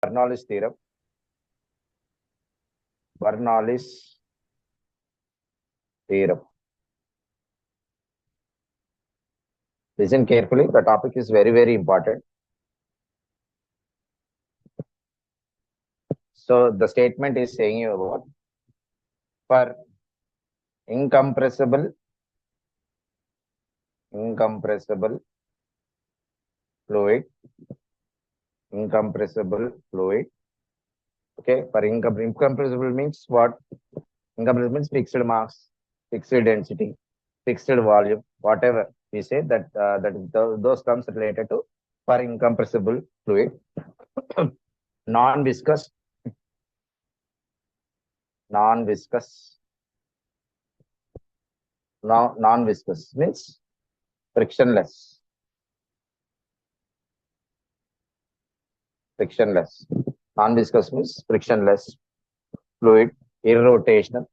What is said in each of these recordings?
Bernoulli's theorem. Bernoulli's theorem. Listen carefully. The topic is very, very important. So the statement is saying you about for incompressible fluid, Okay, for incompressible means what? Incompressible means fixed mass, fixed density, fixed volume, whatever we say that is those terms related to for incompressible fluid. Non-viscous, non-viscous means frictionless. Non-viscous means frictionless fluid, irrotational.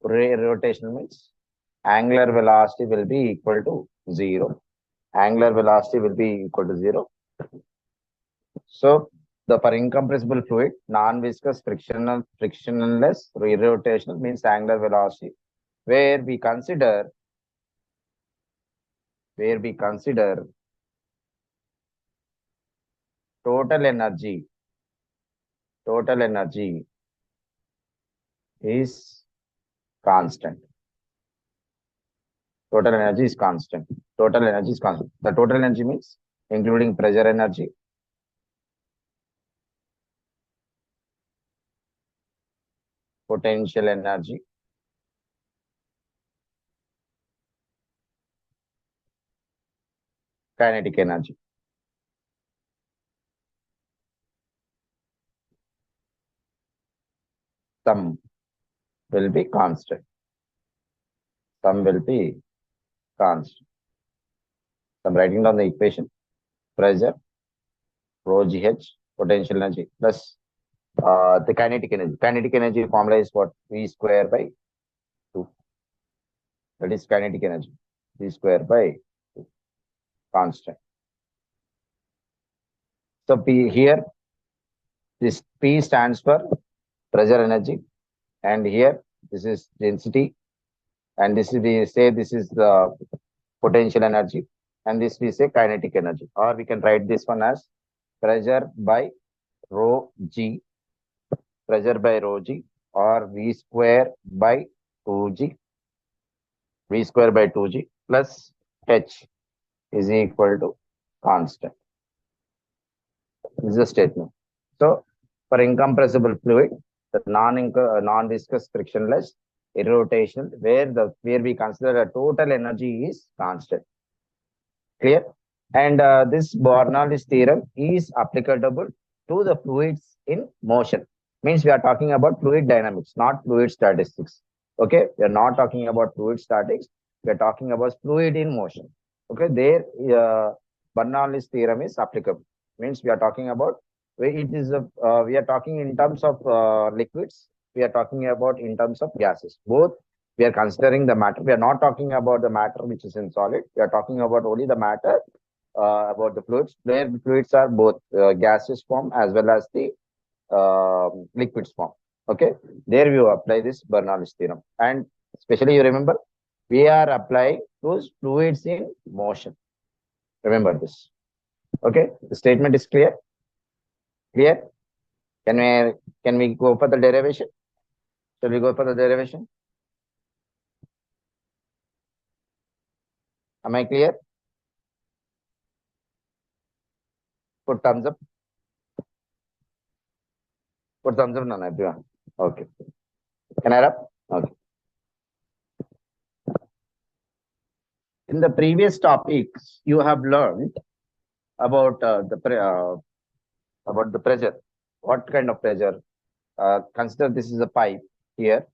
Irrotational means angular velocity will be equal to 0. Angular velocity will be equal to 0. So the for incompressible fluid, non-viscous, frictionless, irrotational means angular velocity, where we consider total energy is constant. Total energy is constant. The total energy means including pressure energy, potential energy, kinetic energy. Sum will be constant. I'm writing down the equation. Pressure, rho GH, potential energy, plus the kinetic energy. Kinetic energy formula is what? V square by 2. That is kinetic energy. V square by 2. Constant. So P here, this P stands for pressure energy. And here, this is density. And this is, we say this is the potential energy. And this we say kinetic energy. Or we can write this one as pressure by rho G. Pressure by rho G or V square by 2G. V square by 2G plus H is equal to constant. This is a statement. So for incompressible fluid, the non-viscous, frictionless, irrotational, where we consider the total energy is constant. Clear? And this Bernoulli's theorem is applicable to the fluids in motion. Means we are talking about fluid dynamics, not fluid statistics. Okay, we are not talking about fluid statics. We are talking about fluid in motion. Okay, there Bernoulli's theorem is applicable. Means we are talking about we are talking in terms of liquids. We are talking about in terms of gases. Both we are considering the matter. We are not talking about the matter which is in solid. We are talking about only the matter about the fluids. Where the fluids are both gaseous form as well as the liquids form. Okay, there you apply this Bernoulli's theorem, and especially you remember we are applying those fluids in motion. Remember this. Okay, the statement is clear. Clear? Can we go for the derivation? Shall we go for the derivation? Am I clear? Put thumbs up. Put thumbs up, none, everyone. Okay. Can I wrap? Okay. In the previous topics, you have learned about the pressure. What kind of pressure? Consider this is a pipe here,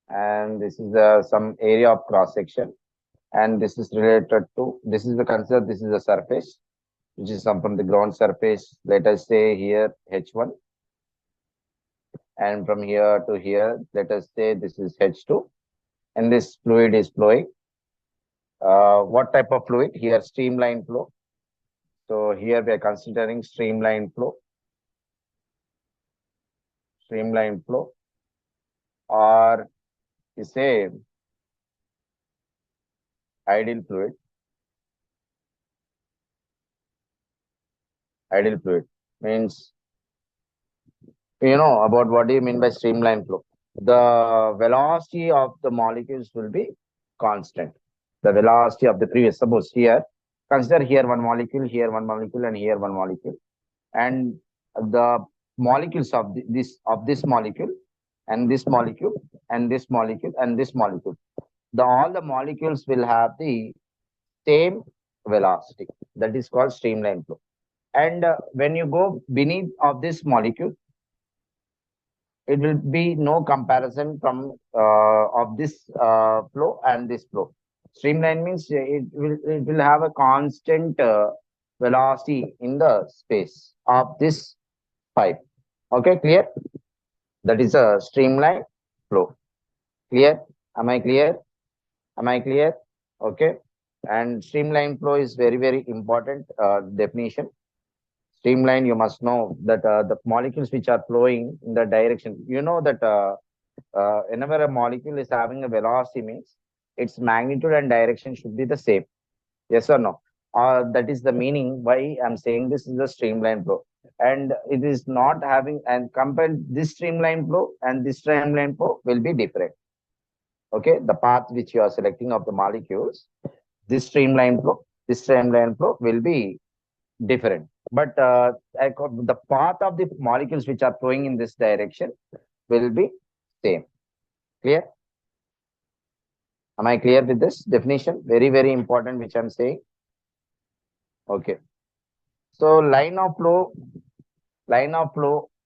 and this is some area of cross section, and this is related to this is the consider this is the surface, which is some from the ground surface. Let us say here H1, and from here to here, let us say this is H2, and this fluid is flowing. What type of fluid? Here, streamline flow. So here we are considering streamline flow, or you say ideal fluid. Ideal fluid means, you know about what do you mean by streamline flow. The velocity of the molecules will be constant. The velocity of the previous, suppose here, consider here one molecule, here one molecule, and here one molecule, and the molecules of this molecule, and this molecule, and this molecule, and this molecule. All the molecules will have the same velocity. That is called streamline flow. And when you go beneath of this molecule, it will be no comparison from of this flow and this flow. Streamline means it will have a constant velocity in the space of this pipe. Okay, clear? That is a streamline flow. Clear? Am I clear? Am I clear? Okay. And streamline flow is very, very important definition. Streamline, you must know that the molecules which are flowing in the direction, you know that whenever a molecule is having a velocity means its magnitude and direction should be the same. Yes or no? That is the meaning why I'm saying this is a streamline flow. And it is not having, and compare this streamline flow and this streamline flow will be different. Okay, the path which you are selecting of the molecules, this streamline flow will be different. But the path of the molecules which are flowing in this direction will be same. Clear? Am I clear with this definition? Very, very important, which I'm saying. Okay. So line of flow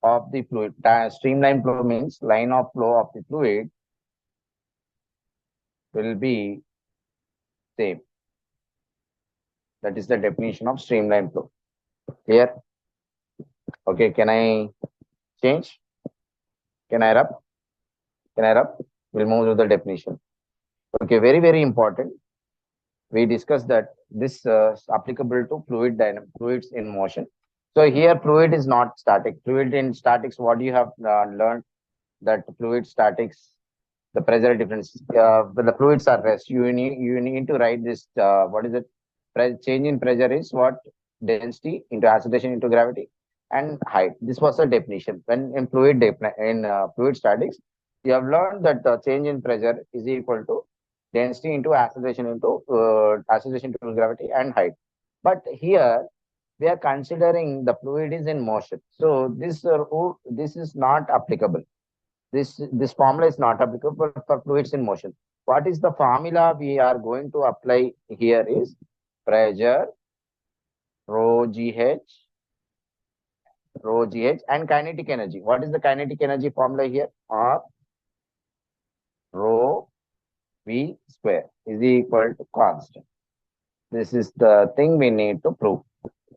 of the fluid. Streamline flow means line of flow of the fluid will be same. That is the definition of streamline flow. Clear? Okay, can I change? Can I rub? We'll move to the definition. Okay, very, very important. We discussed that this is applicable to fluids in motion. So here fluid is not static. Fluid in statics, what you have learned, that fluid statics, the pressure difference, when the fluids are rest, you need to write this, what is it? Change in pressure is what? Density into acceleration into gravity and height. This was a definition. When in fluid statics, you have learned that the change in pressure is equal to density into acceleration into gravity and height. But here we are considering the fluid is in motion. So this is not applicable. This formula is not applicable for fluids in motion. What is the formula we are going to apply here is pressure, rho gh, and kinetic energy. What is the kinetic energy formula here? R rho v square is equal to constant. This is the thing we need to prove.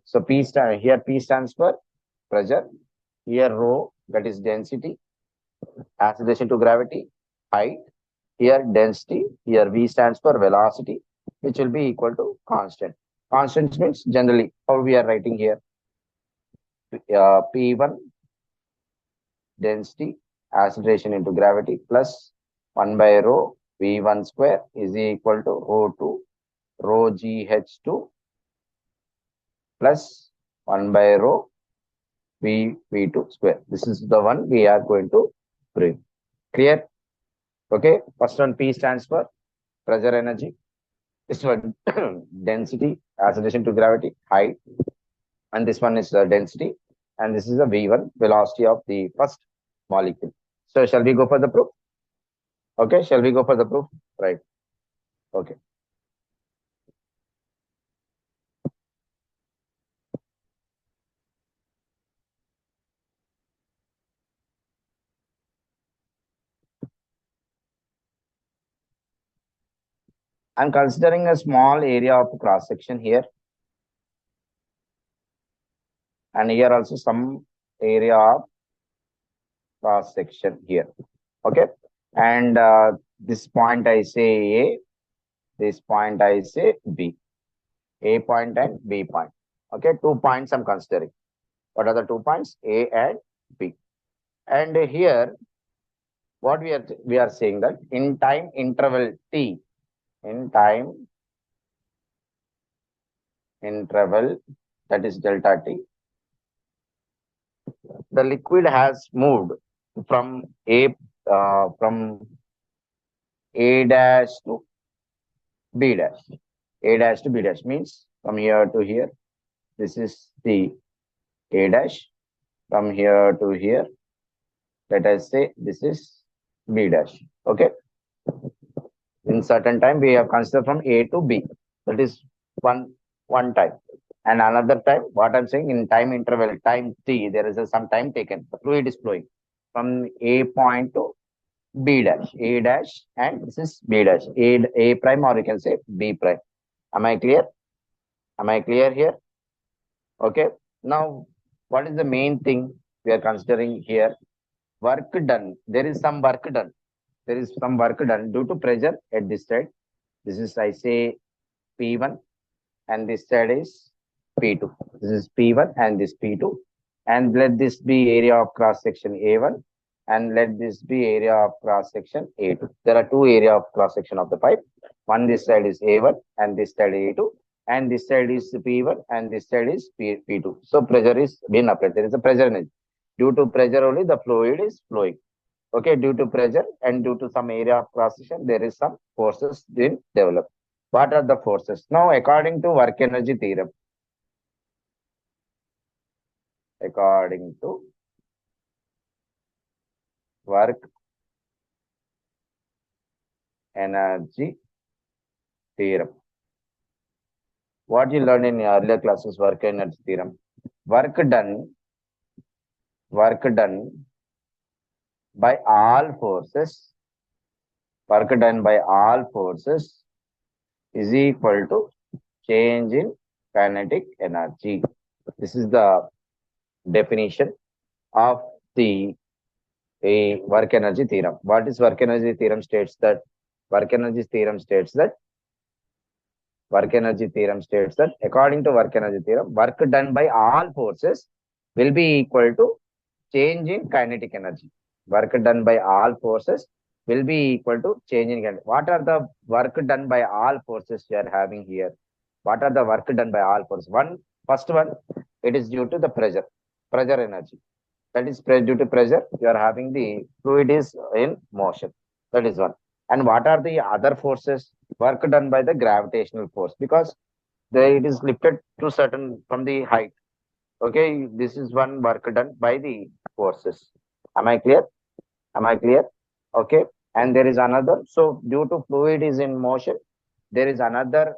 So P stands for pressure. Here rho, that is density, acceleration to gravity, height. Here density. Here V stands for velocity, which will be equal to constant. Constant means generally how we are writing here. P1 density, acceleration into gravity, plus 1 by rho V1 square is equal to rho2 rho GH2 plus 1 by rho V2 square. This is the one we are going to bring. Clear? Okay. First one, P stands for pressure energy. This one density, acceleration to gravity, height. And this one is density. And this is the V1, velocity of the first molecule. So shall we go for the proof? Okay. Shall we go for the proof? Right. Okay. I'm considering a small area of cross section here. And here also some area of cross section here. Okay. And this point I say A, this point I say B. A point and B point. Okay, 2 points I'm considering. What are the 2 points? A and B. And here, what we are saying that in time interval T, in time interval, that is delta T, the liquid has moved from from A dash to B dash. A dash to B dash means from here to here. This is the A dash. From here to here, let us say this is B dash. Okay. In certain time, we have considered from A to B. That is one time. And another time, what I'm saying in time interval, time T, there is some time taken. The fluid is flowing from A point to B dash, A dash, and this is B dash, A prime, or you can say B prime. Am I clear? Am I clear here? Okay. Now, what is the main thing we are considering here? Work done. There is some work done. There is some work done due to pressure at this side. This is, I say, P1, and this side is P2. This is P1 and this P2. And let this be area of cross section A1, and let this be area of cross section A2. There are two area of cross section of the pipe. One this side is A1 and this side A2, and this side is P1 and this side is P2. So pressure is being applied. There is a pressure energy. Due to pressure only the fluid is flowing. Okay, due to pressure and due to some area of cross section, there is some forces being developed. What are the forces? Now, according to work energy theorem, according to work energy theorem, what you learned in earlier classes, work energy theorem, work done by all forces, work done by all forces is equal to change in kinetic energy. This is the definition of the work energy theorem. What is work energy theorem? States that work energy theorem states that according to work energy theorem, work done by all forces will be equal to change in kinetic energy. Work done by all forces will be equal to change in kinetic. What are the work done by all forces you are having here? What are the work done by all forces? First one, it is due to the pressure energy. That is due to pressure, you are having the fluid is in motion. That is one. And what are the other forces? Work done by the gravitational force, because it is lifted to certain from the height. Okay, this is one work done by the forces. Am I clear? Am I clear? Okay. And there is another. So due to fluid is in motion, there is another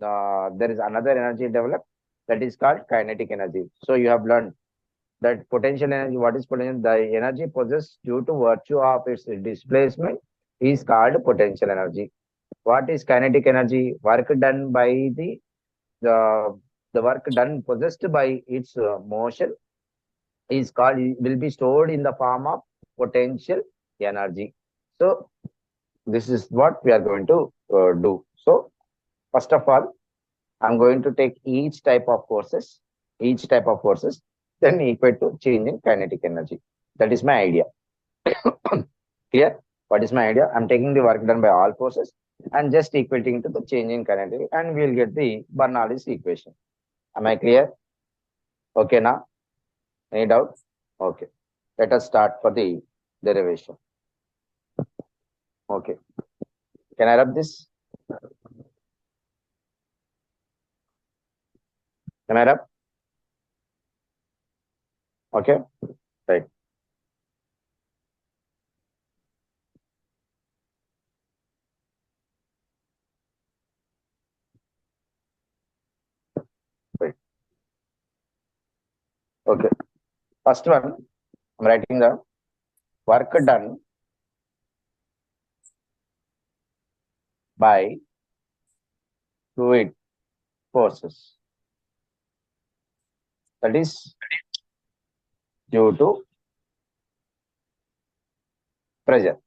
energy developed, that is called kinetic energy. So you have learned that potential energy. What is potential? The energy possessed due to virtue of its displacement is called potential energy. What is kinetic energy? Work done by the the work done possessed by its motion is called, will be stored in the form of potential energy. So this is what we are going to do. So first of all, I'm going to take each type of forces, then equate to change in kinetic energy. That is my idea. Clear? What is my idea? I'm taking the work done by all forces and just equating to the change in kinetic, and we'll get the Bernoulli's equation. Am I clear? Okay, now? Any doubt? Okay. Let us start for the derivation. Okay. Can I rub this? Can I rub? Okay. Right. Right. Okay. First one, I'm writing the work done by fluid forces. That is due to pressure.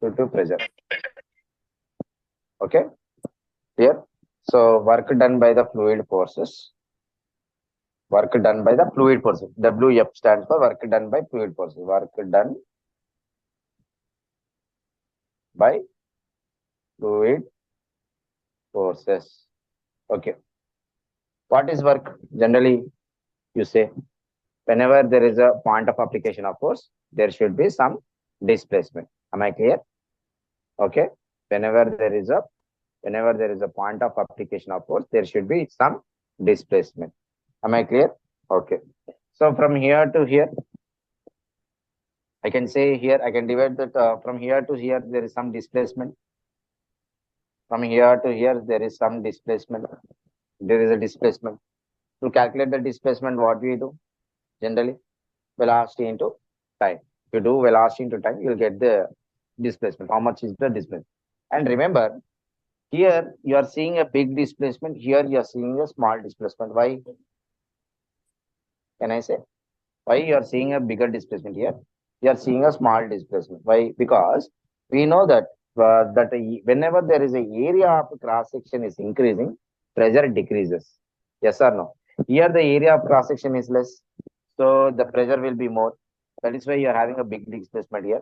Due to pressure. Okay. Here. So work done by the fluid forces. Work done by the fluid forces. WF stands for work done by fluid forces. Work done by fluid forces. Okay. What is work? Generally, you say whenever there is a point of application of force, there should be some displacement. Am I clear? Okay. Whenever there is a point of application of force, there should be some displacement. Am I clear? Okay. So from here to here, I can say here, I can divide that from here to here, there is some displacement. From here to here, there is some displacement. There is a displacement. To calculate the displacement, what we do? Generally, velocity into time. If you do velocity into time, you'll get the displacement. How much is the displacement? And remember, here you are seeing a big displacement. Here you are seeing a small displacement. Why? Can I say? Why you are seeing a bigger displacement here? You are seeing a small displacement. Why? Because we know that whenever there is a area of cross section is increasing, pressure decreases. Yes or no? Here the area of cross section is less, so the pressure will be more. That is why you are having a big displacement here.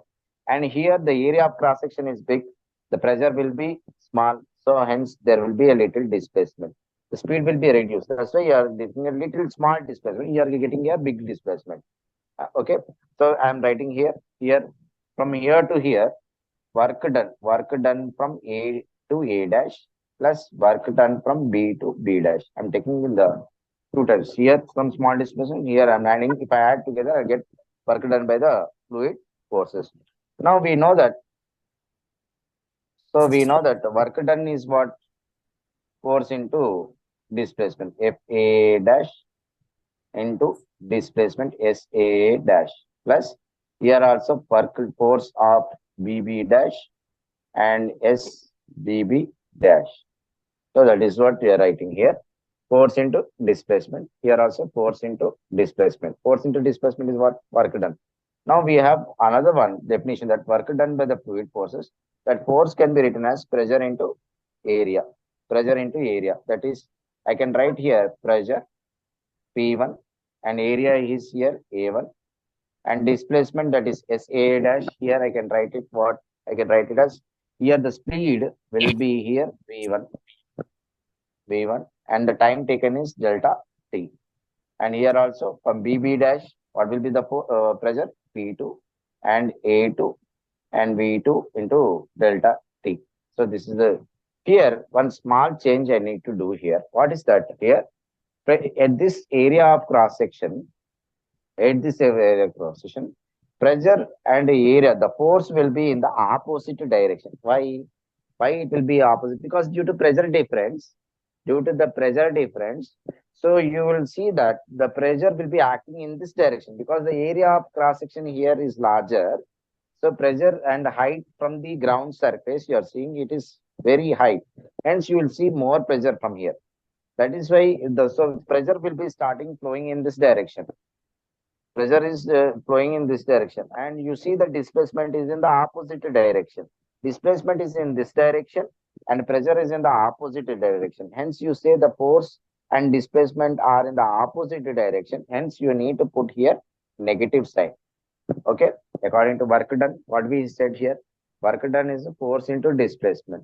And here the area of cross section is big, the pressure will be small, so hence there will be a little displacement. The speed will be reduced. That's why you are getting a little small displacement. You are getting a big displacement. Okay, so I am writing here from here to here, work done from A to A dash plus work done from B to B dash. I'm taking the two types here from small displacement. Here I'm adding. If I add together, I get work done by the fluid forces. Now we know that. So we know that work done is what force into displacement F A dash into displacement SA dash plus here also work force of BB dash and SBB dash. So that is what we are writing here. Force into displacement. Here also force into displacement. Force into displacement is what? Work done. Now we have another one definition that work done by the fluid forces. That force can be written as pressure into area. Pressure into area. That is, I can write here pressure P1 and area is here A1 and displacement that is SA dash. Here I can write it what? I can write it as here the speed will be here V1 and the time taken is delta T. And here also from BB dash, what will be the pressure? P2 and A2 and V2 into delta T. So this is the, here one small change I need to do here. What is that? Here, at this area of cross section, pressure and area, the force will be in the opposite direction. Why? Why it will be opposite? Because due to pressure difference, so you will see that the pressure will be acting in this direction because the area of cross section here is larger. So pressure and height from the ground surface, you are seeing it is very high. Hence, you will see more pressure from here. That is why so pressure will be starting flowing in this direction. Pressure is flowing in this direction, and you see the displacement is in the opposite direction. Displacement is in this direction, and pressure is in the opposite direction. Hence, you say the force and displacement are in the opposite direction. Hence, you need to put here negative sign. Okay, according to work done, what we said here, work done is force into displacement.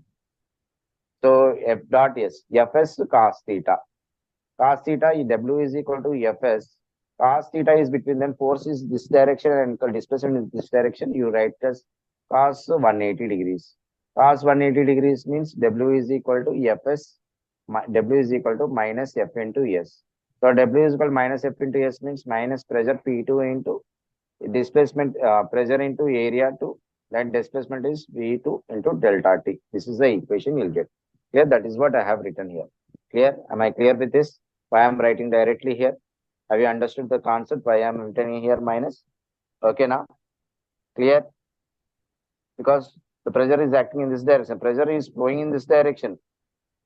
So F dot S, Fs cos theta. Cos theta, W is equal to Fs. Cos theta is between them. Force is this direction and displacement in this direction. You write as cos 180 degrees. Cos 180 degrees means W is equal to Fs. W is equal to minus F into S. So W is equal to minus F into S means minus pressure P2 into displacement pressure into area 2. That displacement is V2 into delta T. This is the equation you'll get. Clear? That is what I have written here. Clear? Am I clear with this? Why I am writing directly here? Have you understood the concept? Why I am writing here minus? Okay, now clear? Because the pressure is acting in this direction. Pressure is flowing in this direction.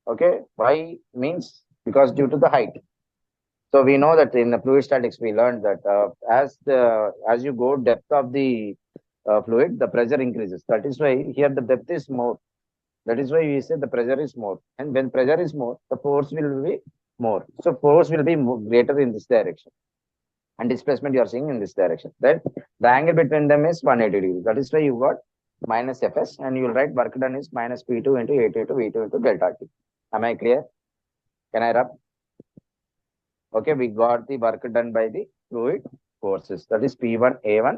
Okay, why means because due to the height. So we know that in the fluid statics we learned that as you go depth of the fluid, the pressure increases. That is why here the depth is more. That is why we say the pressure is more. And when pressure is more, the force will be more. So force will be greater in this direction. And displacement you are seeing in this direction. Then the angle between them is 180 degrees. That is why you got minus Fs, and you will write work done is minus P2 into A2 into V2 into delta T. Am I clear? Can I rub? Okay, we got the work done by the fluid forces. That is P1 A1,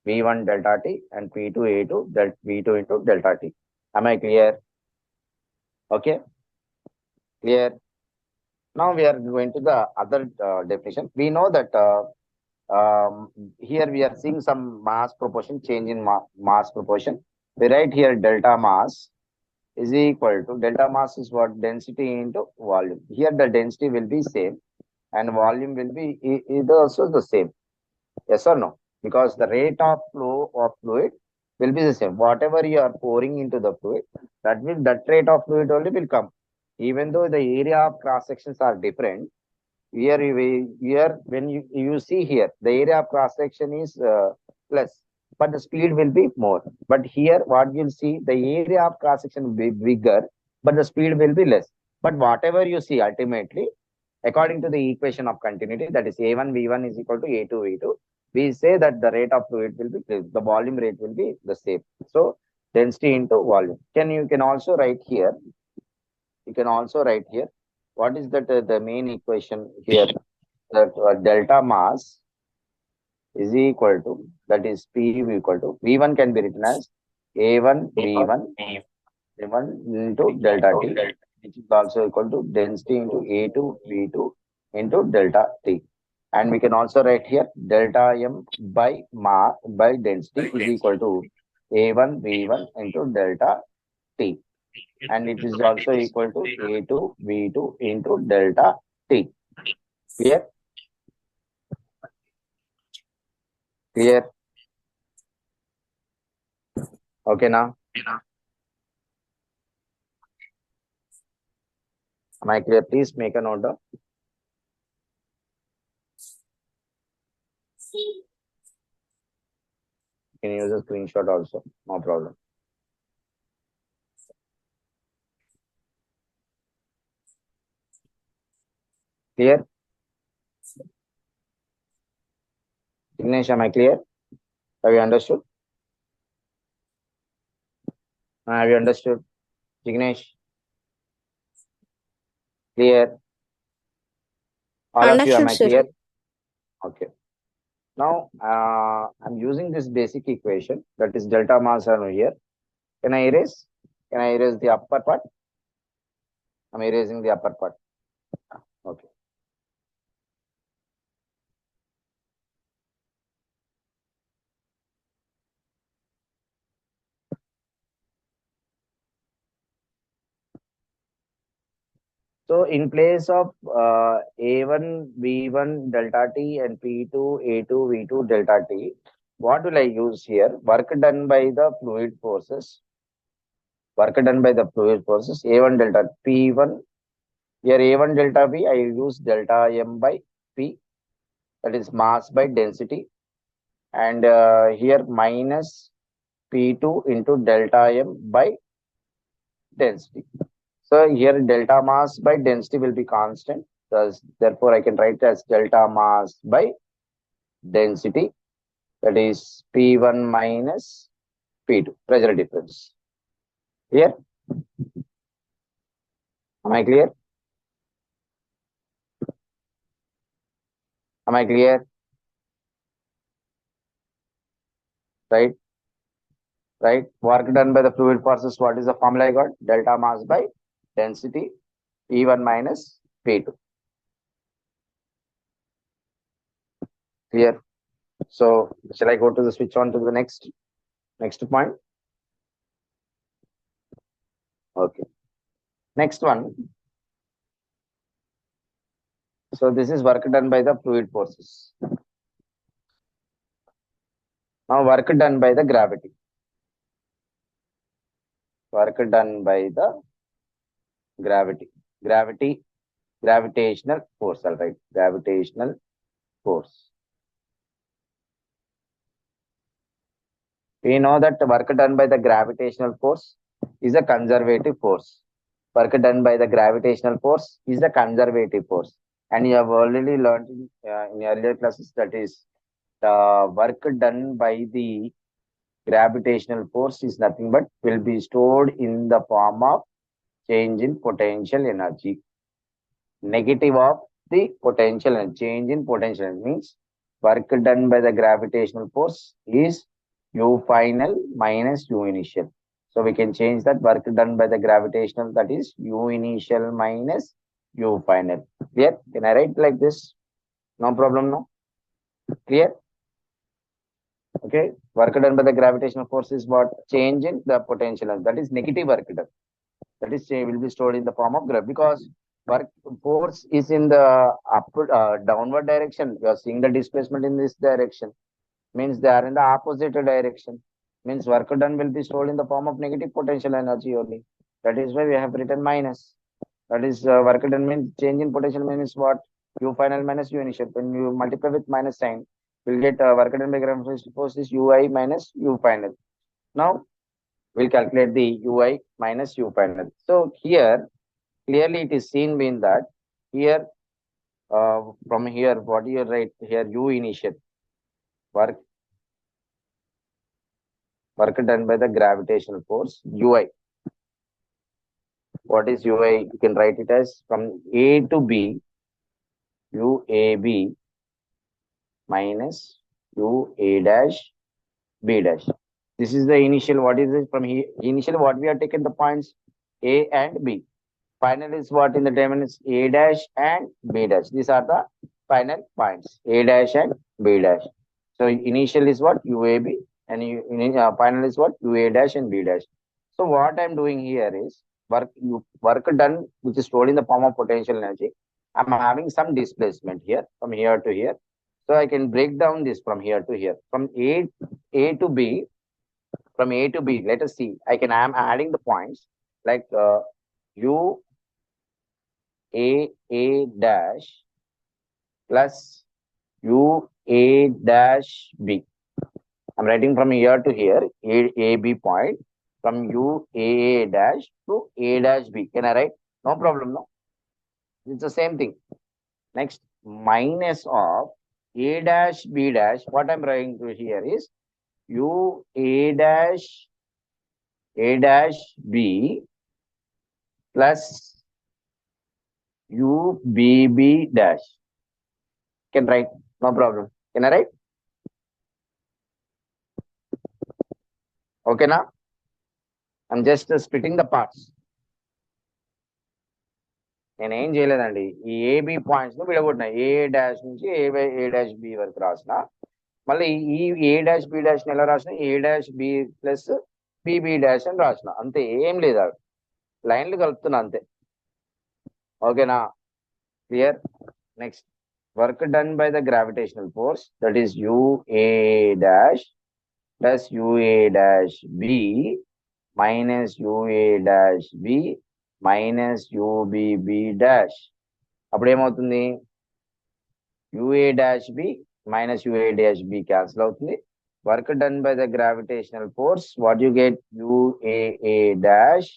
V1 delta T, and P2 A2, V2 into delta T. Am I clear? Okay, clear. Now we are going to the other definition. We know that here we are seeing some mass proportion change in mass proportion. We write here delta mass is equal to delta mass is what? Density into volume. Here the density will be same and volume will be is also the same. Yes or no? Because the rate of flow of fluid will be the same. Whatever you are pouring into the fluid, that rate of fluid only will come. Even though the area of cross sections are different, here when you see here, the area of cross section is less, but the speed will be more. But here, what you'll see, the area of cross section will be bigger, but the speed will be less. But whatever you see ultimately, according to the equation of continuity, that is A1 V1 is equal to A2 V2, we say that the rate of fluid will be the volume rate will be the same. So density into volume. You can also write here. You can also write here. What is that the main equation here? That delta mass is equal to, that is P equal to V1 can be written as A1 V1 V1 into delta T, which is also equal to density into A2 V2 into delta T. And we can also write here delta M by mass by density is equal to A1 V1 into delta T. And it is also equal to A2 V2 into delta T. Clear? Clear? Okay now? Am I clear? Please make a note down. You can use a screenshot also. No problem. Clear? Ignesh, am I clear? Have you understood? Have you understood? Ignesh? Clear? All of you, am Understood, I sir. clear? Okay. Now, I'm using this basic equation, that is delta mass over here. Can I erase? Can I erase the upper part? I'm erasing the upper part. Okay. So in place of A1 V1 delta T and P2 A2 V2 delta T, what will I use here? Work done by the fluid forces. Work done by the fluid forces. A1 delta P1. Here A1 delta V, I use delta M by P. That is mass by density. And here minus P2 into delta M by density. So here delta mass by density will be constant. Thus, therefore, I can write as delta mass by density. That is P1 minus P2, pressure difference. Clear? Am I clear? Am I clear? Right? Right? Work done by the fluid forces. What is the formula I got? Delta mass by density P1 minus P2. Clear? So shall I go to the switch on to the next point? Okay. Next one. So this is work done by the fluid forces. Now work done by the gravity. Work done by the gravity. Gravitational force, all right. Gravitational force. We know that work done by the gravitational force is a conservative force. Work done by the gravitational force is a conservative force. And you have already learned in earlier classes that is the work done by the gravitational force is nothing but will be stored in the form of change in potential energy. Negative of the potential and change in potential means work done by the gravitational force is u final minus u initial. So we can change that work done by the gravitational, that is u initial minus u final. Clear? Can I write like this? No problem, no? Clear? Okay. Work done by the gravitational force is what? Change in the potential. That is negative work done. That is will be stored in the form of graph, because work force is in the downward direction. You are seeing the displacement in this direction, means they are in the opposite direction, means work done will be stored in the form of negative potential energy only. That is why we have written minus. That is work done means change in potential means what? U final minus u initial. When you multiply with minus sign, we'll get work done by gravitational force is ui minus u final. Now we'll calculate the ui minus u final. So here clearly it is seen being that here from here what you write here u initial work done by the gravitational force ui. What is ui? You can write it as from a to b uab minus ua dash b dash. This is the initial. What is it from here? Initial what we have taken the points a and b. Final is what in the term is a dash and b dash. These are the final points a dash and b dash. So initial is what uab and final is what ua dash and b dash. So what I'm doing here is work done which is stored in the form of potential energy. I'm having some displacement here from here to here. So I can break down this from here to here. From A to B, from A to B, let us see. I'm adding the points like U A dash plus U A dash B. I'm writing from here to here, A B point, from U A dash to A dash B. Can I write? No problem, no? It's the same thing. Next, minus of A dash B dash. What I'm writing to here is U A dash B plus U B B dash. Can write, no problem. Can I write? Okay, now I'm just splitting the parts. నేను ఏం చేయలేదండి ఈ AB points ను విడగొట్టిన ఏ dash నుంచి ఏ dash B వరకు రాసిన మళ్ళీ ఈ ఏ డాష్ బి డాష్ ఎలా రాసిన A dash B plus B B dash అని రాసిన అంతే, ఏం లేదు లైన్లు కలుపుతున్నా అంతే. ఓకేనా? Clear? Next work done by the gravitational force, that is UA dash plus UA dash B minus UA dash B minus UBB dash. అప్పుడు ఏమవుతుంది? UA dash B minus UA dash B cancel అవుతుంది. Work done by the gravitational force, what you get? UAA dash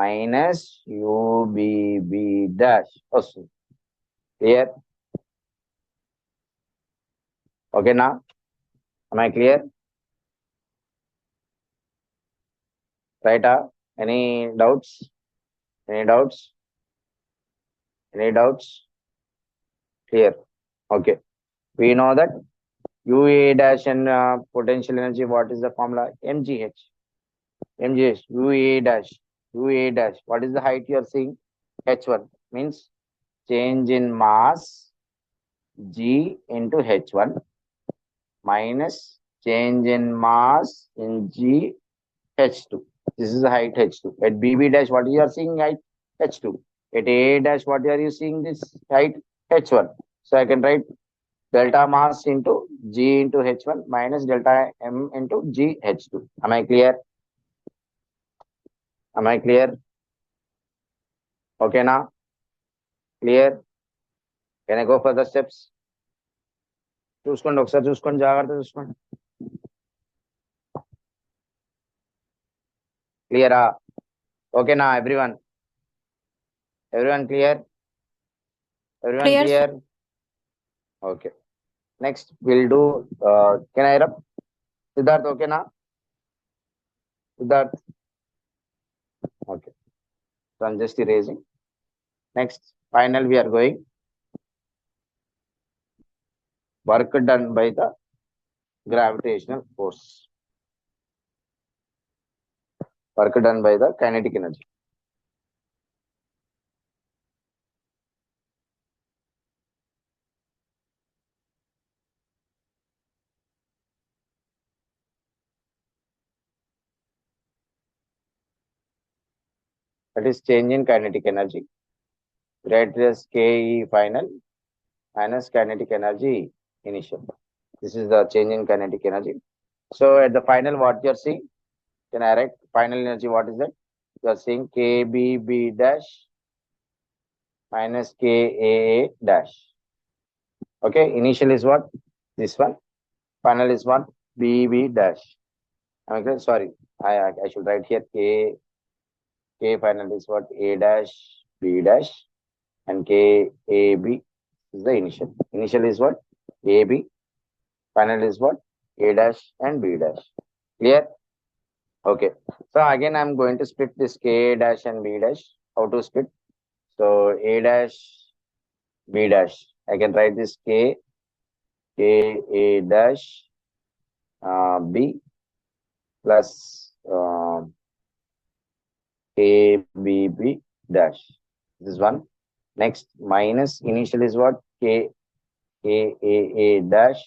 minus UBB dash వస్తుంది. Clear? Okay, now am I clear? Right? Any doubts? Any doubts? Any doubts? Clear? Okay. We know that UA dash and potential energy. What is the formula? MGH. MGH. UA dash. UA dash. What is the height you are seeing? H1 means change in mass G into H1 minus change in mass in G H2. This is the height H2. At BB dash, what you are seeing height? H2. At A dash, what are you seeing this height? H1. So I can write delta mass into G into H1 minus delta M into G H2. Am I clear? Am I clear? Okay, now? Clear? Can I go for the steps? చూసుకోండి ఒకసారి, చూసుకోండి జాగ్రత్త చూసుకోండి. Clear? Okay, now everyone. Everyone clear? Everyone Clear, sir. clear? Okay. Next, we'll do. Can I interrupt? Siddharth, okay now? Siddharth, okay. So I'm just erasing. Next, final, we are going. Work done by the gravitational force. Work done by the kinetic energy. That is change in kinetic energy. Greatest Ke final minus kinetic energy initial. This is the change in kinetic energy. So at the final, what you are seeing, can I write final energy? What is that? You are seeing KBB dash minus KAA dash. Okay, initial is what? This one. Final is what? BB dash. Okay, sorry, I should write here K final is what? A dash B dash and KAB is the initial. Initial is what? AB. Final is what? A dash and B dash. Clear? Okay. So again, I'm going to split this K dash and B dash. How to split? So A dash, B dash. I can write this A dash B plus K B B dash. This is one. Next, minus initial is what? A dash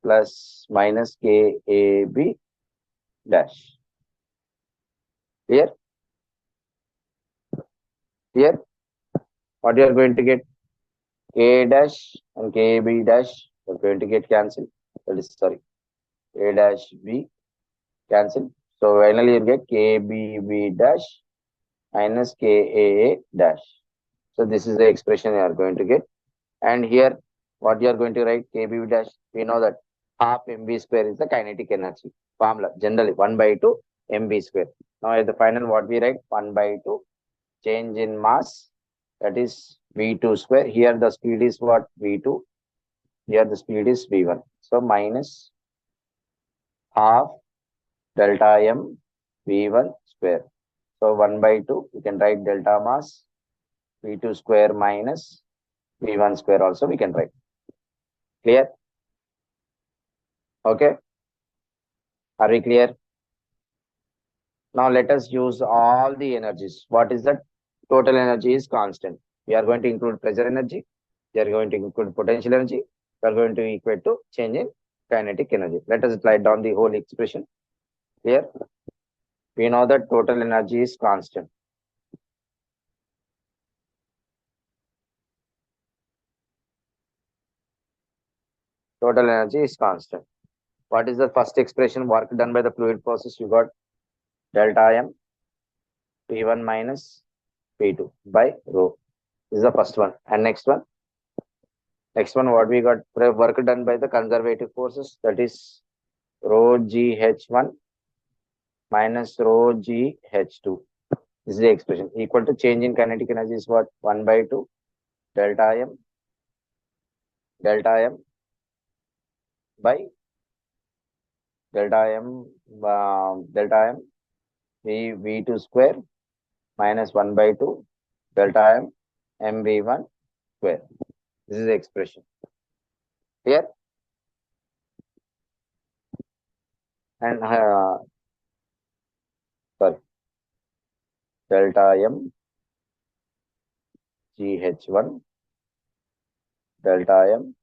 plus minus KAB dash. Clear? Clear? What you are going to get? K dash and KB dash are going to get cancelled. That is, sorry, A dash B cancel. So finally you get KBB dash minus KAA dash. So this is the expression you are going to get. And here, what you are going to write? KBB dash. We know that half mv square is the kinetic energy formula. Generally 1 by 2 mv square. Now at the final, what we write? 1 by 2 change in mass, that is v2 square. Here the speed is what? V2. Here the speed is v1. So minus half delta m v1 square. So 1 by 2, you can write delta mass v2 square minus v1 square also we can write. Clear? Okay. Are we clear? Now let us use all the energies. What is that? Total energy is constant. We are going to include pressure energy. We are going to include potential energy. We are going to equate to change in kinetic energy. Let us write down the whole expression. Clear? We know that total energy is constant. Total energy is constant. What is the first expression? Work done by the fluid process. You got delta m P1 minus P2 by rho. This is the first one. And next one, what we got? Work done by the conservative forces. That is rho GH1 minus rho GH2. This is the expression. Equal to change in kinetic energy is what? 1 by 2 delta m by delta m v2 square minus 1 by 2 delta m mv1 square. This is the expression. Clear? And sorry, delta m GH1 delta m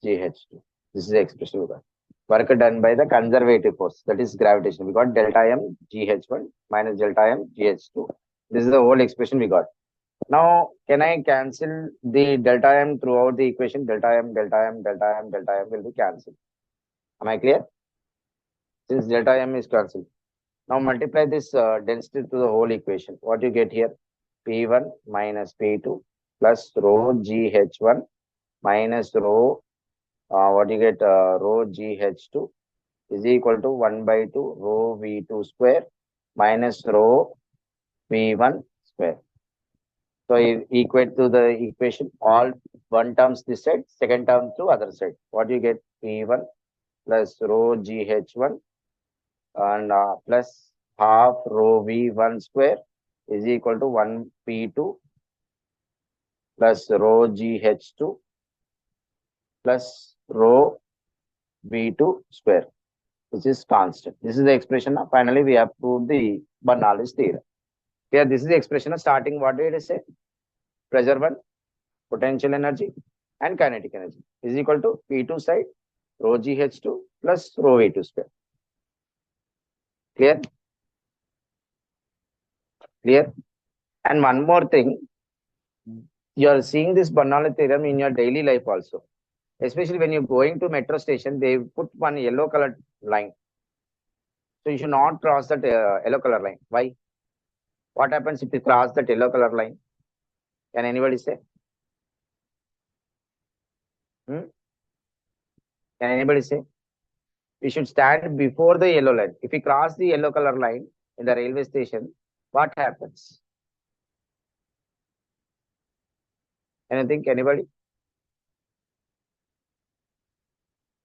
GH2. This is the expression we got. Work done by the conservative force, that is gravitation. We got delta m GH1 minus delta m GH2. This is the whole expression we got. Now, can I cancel the delta m throughout the equation? Delta m will be cancelled. Am I clear? Since delta m is cancelled. Now multiply this density to the whole equation. What you get here? P1 minus P2 plus rho GH1 minus rho, what you get? Rho GH2 is equal to 1 by 2 rho V2 square minus rho V1 square. So equate to the equation, all one terms this side, second term to other side. What you get? V1 plus rho GH1 and plus half rho V1 square is equal to 1 P2 plus rho GH2 plus rho V2 square, which is constant. This is the expression. Finally, we have proved the Bernoulli's theorem. Here, this is the expression of starting. What did I say? Pressure 1, potential energy, and kinetic energy is equal to P2 side rho GH2 plus rho V2 square. Clear? Clear? And one more thing, you are seeing this Bernoulli theorem in your daily life also. Especially when you're going to metro station, they put one yellow colored line. So you should not cross that yellow color line. Why? What happens if you cross that yellow color line? Can anybody say? Hmm? Can anybody say? We should stand before the yellow line. If we cross the yellow color line in the railway station, what happens? Anything? Anybody?